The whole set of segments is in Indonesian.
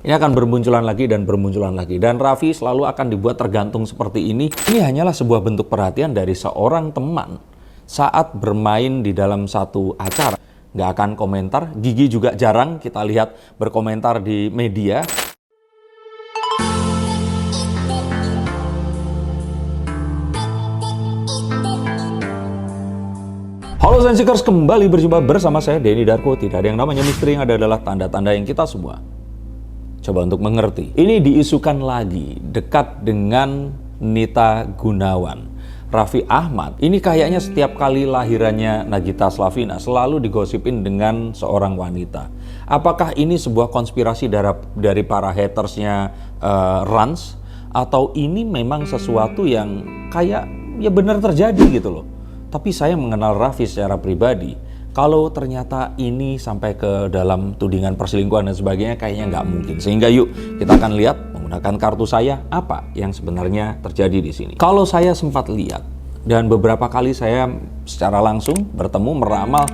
Ini akan bermunculan lagi dan bermunculan lagi. Dan Raffi selalu akan dibuat tergantung seperti ini. Ini hanyalah sebuah bentuk perhatian dari seorang teman saat bermain di dalam satu acara. Nggak akan komentar. Gigi juga jarang kita lihat berkomentar di media. Halo Sensikers, kembali berjumpa bersama saya Denny Darko. Tidak ada yang namanya misteri, yang ada adalah tanda-tanda yang kita semua coba untuk mengerti. Ini diisukan lagi dekat dengan Nita Gunawan. Raffi Ahmad, ini kayaknya setiap kali lahirannya Nagita Slavina selalu digosipin dengan seorang wanita. Apakah ini sebuah konspirasi dari para hatersnya Rans? Atau ini memang sesuatu yang kayak ya benar terjadi gitu loh. Tapi saya mengenal Raffi secara pribadi. Kalau ternyata ini sampai ke dalam tudingan perselingkuhan dan sebagainya, kayaknya nggak mungkin. Sehingga yuk kita akan lihat menggunakan kartu saya apa yang sebenarnya terjadi di sini. Kalau saya sempat lihat dan beberapa kali saya secara langsung bertemu meramal,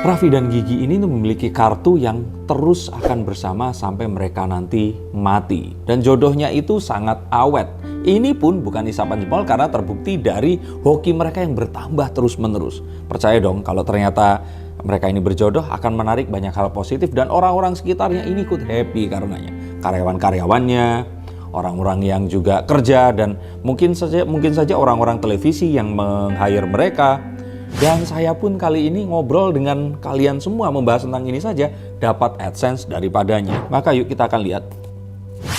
Raffi dan Gigi ini memiliki kartu yang terus akan bersama sampai mereka nanti mati. Dan jodohnya itu sangat awet. Ini pun bukan isapan jempol karena terbukti dari hoki mereka yang bertambah terus-menerus. Percaya dong kalau ternyata mereka ini berjodoh akan menarik banyak hal positif dan orang-orang sekitarnya ini ikut happy karenanya. Karyawan-karyawannya, orang-orang yang juga kerja dan mungkin saja orang-orang televisi yang meng-hire mereka. Dan saya pun kali ini ngobrol dengan kalian semua membahas tentang ini saja dapat AdSense daripadanya. Maka yuk kita akan lihat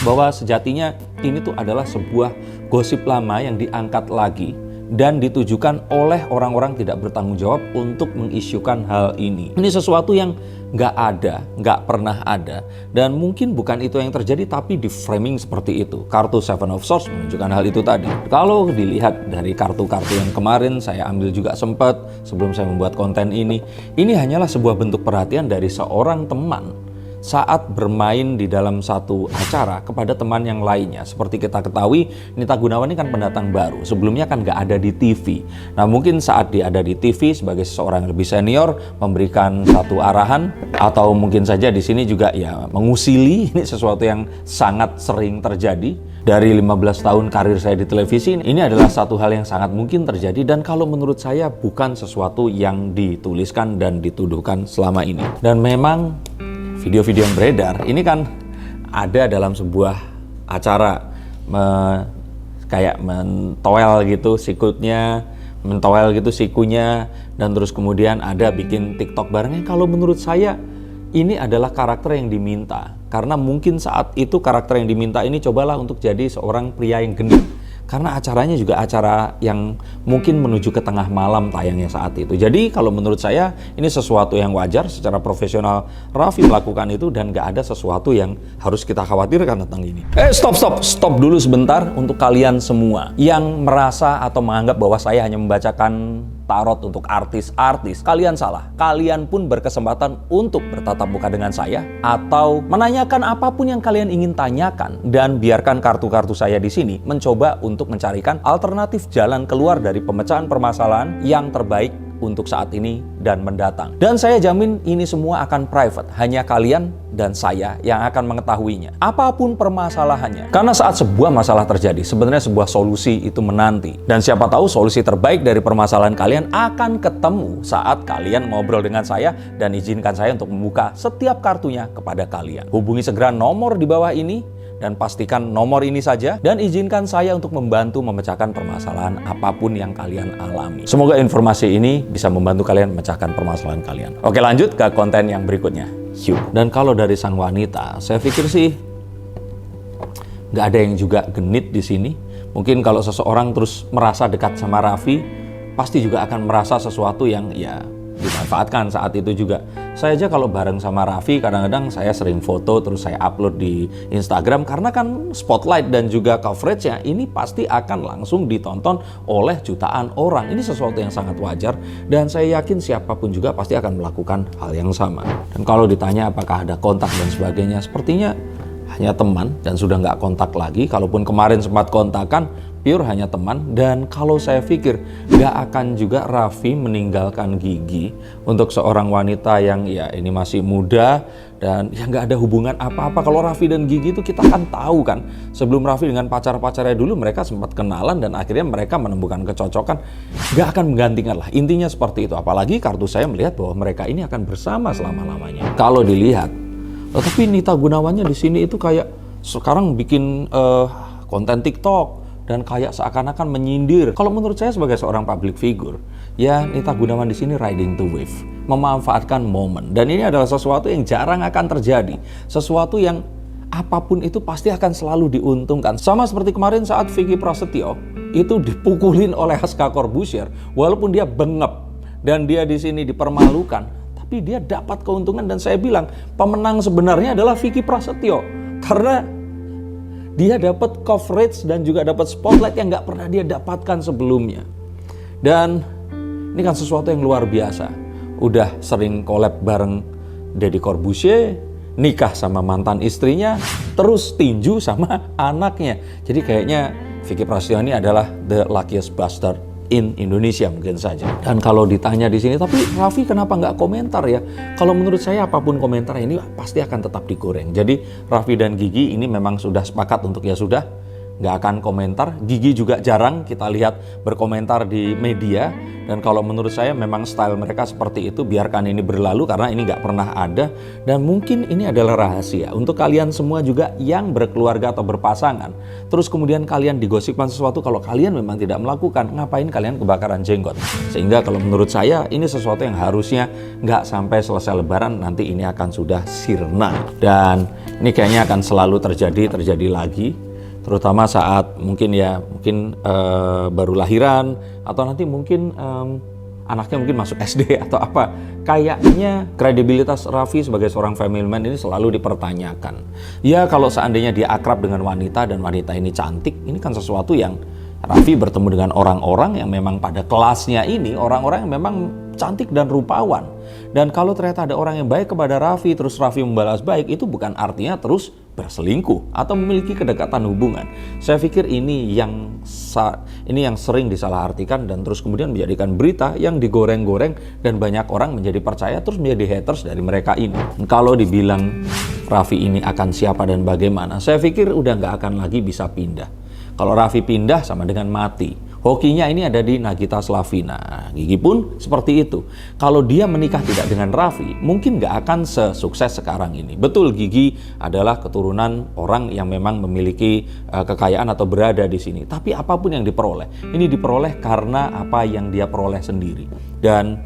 bahwa sejatinya ini tuh adalah sebuah gosip lama yang diangkat lagi dan ditujukan oleh orang-orang tidak bertanggung jawab untuk mengisukan hal ini. Ini sesuatu yang nggak ada, nggak pernah ada, dan mungkin bukan itu yang terjadi tapi di framing seperti itu. Kartu Seven of Swords menunjukkan hal itu tadi. Kalau dilihat dari kartu-kartu yang kemarin saya ambil juga sempat sebelum saya membuat konten ini hanyalah sebuah bentuk perhatian dari seorang teman saat bermain di dalam satu acara kepada teman yang lainnya. Seperti kita ketahui, Nita Gunawan ini kan pendatang baru. Sebelumnya kan nggak ada di TV. Nah mungkin saat dia ada di TV sebagai seseorang yang lebih senior, memberikan satu arahan, atau mungkin saja di sini juga ya mengusili. Ini sesuatu yang sangat sering terjadi. Dari 15 tahun karir saya di televisi, ini adalah satu hal yang sangat mungkin terjadi. Dan kalau menurut saya bukan sesuatu yang dituliskan dan dituduhkan selama ini. Dan memang video-video yang beredar ini kan ada dalam sebuah acara kayak mentoel gitu sikutnya, mentoel gitu sikunya, dan terus kemudian ada bikin TikTok barengnya. Kalau menurut saya ini adalah karakter yang diminta, karena mungkin saat itu karakter yang diminta ini cobalah untuk jadi seorang pria yang genit. Karena acaranya juga acara yang mungkin menuju ke tengah malam tayangnya saat itu. Jadi kalau menurut saya ini sesuatu yang wajar secara profesional Raffi melakukan itu dan gak ada sesuatu yang harus kita khawatirkan tentang ini. Stop dulu sebentar untuk kalian semua yang merasa atau menganggap bahwa saya hanya membacakan tarot untuk artis-artis. Kalian salah. Kalian pun berkesempatan untuk bertatap muka dengan saya atau menanyakan apapun yang kalian ingin tanyakan, dan biarkan kartu-kartu saya di sini mencoba untuk mencarikan alternatif jalan keluar dari pemecahan permasalahan yang terbaik untuk saat ini dan mendatang. Dan saya jamin ini semua akan private, hanya kalian dan saya yang akan mengetahuinya. Apapun permasalahannya. Karena saat sebuah masalah terjadi, sebenarnya sebuah solusi itu menanti. Dan siapa tahu solusi terbaik dari permasalahan kalian akan ketemu saat kalian ngobrol dengan saya dan izinkan saya untuk membuka setiap kartunya kepada kalian. Hubungi segera nomor di bawah ini dan pastikan nomor ini saja dan izinkan saya untuk membantu memecahkan permasalahan apapun yang kalian alami. Semoga informasi ini bisa membantu kalian memecahkan permasalahan kalian. Oke, lanjut ke konten yang berikutnya. Yuk. Dan kalau dari sang wanita, saya pikir sih nggak ada yang juga genit di sini. Mungkin kalau seseorang terus merasa dekat sama Raffi, pasti juga akan merasa sesuatu yang ya dimanfaatkan saat itu juga. Saya aja kalau bareng sama Raffi kadang-kadang saya sering foto terus saya upload di Instagram karena kan spotlight dan juga coveragenya ini pasti akan langsung ditonton oleh jutaan orang. Ini sesuatu yang sangat wajar dan saya yakin siapapun juga pasti akan melakukan hal yang sama. Dan kalau ditanya apakah ada kontak dan sebagainya, sepertinya hanya teman dan sudah nggak kontak lagi. Kalaupun kemarin sempat kontakan, pure hanya teman. Dan kalau saya pikir nggak akan juga Raffi meninggalkan Gigi untuk seorang wanita yang ya ini masih muda Dan ya nggak ada hubungan apa-apa. Kalau Raffi dan Gigi itu kita kan tahu kan, sebelum Raffi dengan pacar-pacarnya dulu mereka sempat kenalan dan akhirnya mereka menemukan kecocokan. Nggak akan menggantikan lah, intinya seperti itu. Apalagi kartu saya melihat bahwa mereka ini akan bersama selama-lamanya. Kalau dilihat, tapi Nita Gunawannya di sini itu kayak sekarang bikin konten TikTok dan kayak seakan-akan menyindir. Kalau menurut saya sebagai seorang public figure, ya Nita Gunawan di sini riding the wave, memanfaatkan momen. Dan ini adalah sesuatu yang jarang akan terjadi. Sesuatu yang apapun itu pasti akan selalu diuntungkan. Sama seperti kemarin saat Vicky Prasetyo itu dipukulin oleh Haska Corbuzier, walaupun dia bengep dan dia di sini dipermalukan, tapi dia dapat keuntungan. Dan saya bilang pemenang sebenarnya adalah Vicky Prasetyo, karena dia dapat coverage dan juga dapat spotlight yang nggak pernah dia dapatkan sebelumnya. Dan ini kan sesuatu yang luar biasa. Udah sering collab bareng Deddy Corbuzier, nikah sama mantan istrinya, terus tinju sama anaknya. Jadi kayaknya Vicky Prasetyo ini adalah the luckiest bastard in Indonesia mungkin saja. Dan kalau ditanya di sini, tapi Raffi kenapa nggak komentar ya? Kalau menurut saya apapun komentar ini pasti akan tetap digoreng. Jadi Raffi dan Gigi ini memang sudah sepakat untuk ya sudah, nggak akan komentar. Gigi juga jarang kita lihat berkomentar di media. Dan kalau menurut saya memang style mereka seperti itu, biarkan ini berlalu karena ini nggak pernah ada. Dan mungkin ini adalah rahasia untuk kalian semua juga yang berkeluarga atau berpasangan. Terus kemudian kalian digosipkan sesuatu, kalau kalian memang tidak melakukan, ngapain kalian kebakaran jenggot? Sehingga kalau menurut saya ini sesuatu yang harusnya nggak sampai selesai lebaran, nanti ini akan sudah sirna. Dan ini kayaknya akan selalu terjadi lagi. Terutama saat mungkin baru lahiran atau nanti mungkin anaknya mungkin masuk SD atau apa. Kayaknya kredibilitas Raffi sebagai seorang family man ini selalu dipertanyakan. Ya kalau seandainya dia akrab dengan wanita dan wanita ini cantik, ini kan sesuatu yang Raffi bertemu dengan orang-orang yang memang pada kelasnya ini, orang-orang yang memang cantik dan rupawan. Dan kalau ternyata ada orang yang baik kepada Raffi, terus Raffi membalas baik, itu bukan artinya terus berselingkuh atau memiliki kedekatan hubungan. Saya pikir ini yang sering disalahartikan dan terus kemudian menjadikan berita yang digoreng-goreng dan banyak orang menjadi percaya terus menjadi haters dari mereka ini. Kalau dibilang Raffi ini akan siapa dan bagaimana, saya pikir udah nggak akan lagi bisa pindah. Kalau Raffi pindah sama dengan mati. Hokinya ini ada di Nagita Slavina. Gigi pun seperti itu. Kalau dia menikah tidak dengan Raffi, mungkin nggak akan sesukses sekarang ini. Betul, Gigi adalah keturunan orang yang memang memiliki kekayaan atau berada di sini. Tapi apapun yang diperoleh, ini diperoleh karena apa yang dia peroleh sendiri. Dan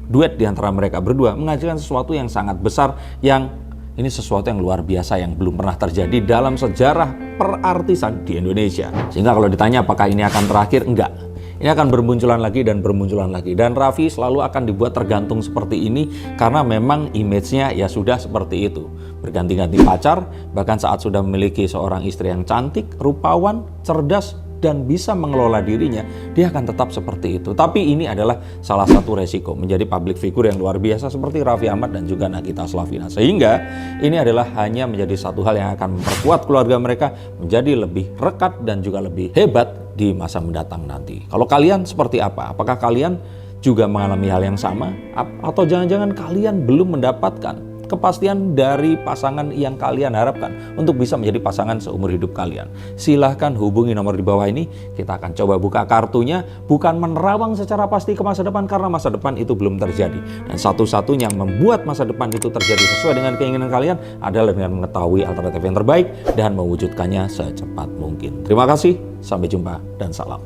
duet di antara mereka berdua menghasilkan sesuatu yang sangat besar, yang ini sesuatu yang luar biasa yang belum pernah terjadi dalam sejarah perartisan di Indonesia. Sehingga kalau ditanya apakah ini akan terakhir, enggak. Ini akan bermunculan lagi dan bermunculan lagi. Dan Raffi selalu akan dibuat tergantung seperti ini karena memang image-nya ya sudah seperti itu. Berganti-ganti pacar, bahkan saat sudah memiliki seorang istri yang cantik, rupawan, cerdas, dan bisa mengelola dirinya, dia akan tetap seperti itu. Tapi ini adalah salah satu resiko menjadi public figure yang luar biasa seperti Raffi Ahmad dan juga Nagita Slavina. Sehingga ini adalah hanya menjadi satu hal yang akan memperkuat keluarga mereka menjadi lebih rekat dan juga lebih hebat di masa mendatang nanti. Kalau kalian seperti apa? Apakah kalian juga mengalami hal yang sama? Atau jangan-jangan kalian belum mendapatkan kepastian dari pasangan yang kalian harapkan untuk bisa menjadi pasangan seumur hidup kalian? Silahkan hubungi nomor di bawah ini. Kita akan coba buka kartunya. Bukan menerawang secara pasti ke masa depan, karena masa depan itu belum terjadi. Dan satu-satunya yang membuat masa depan itu terjadi sesuai dengan keinginan kalian adalah dengan mengetahui alternatif yang terbaik dan mewujudkannya secepat mungkin. Terima kasih, sampai jumpa dan salam.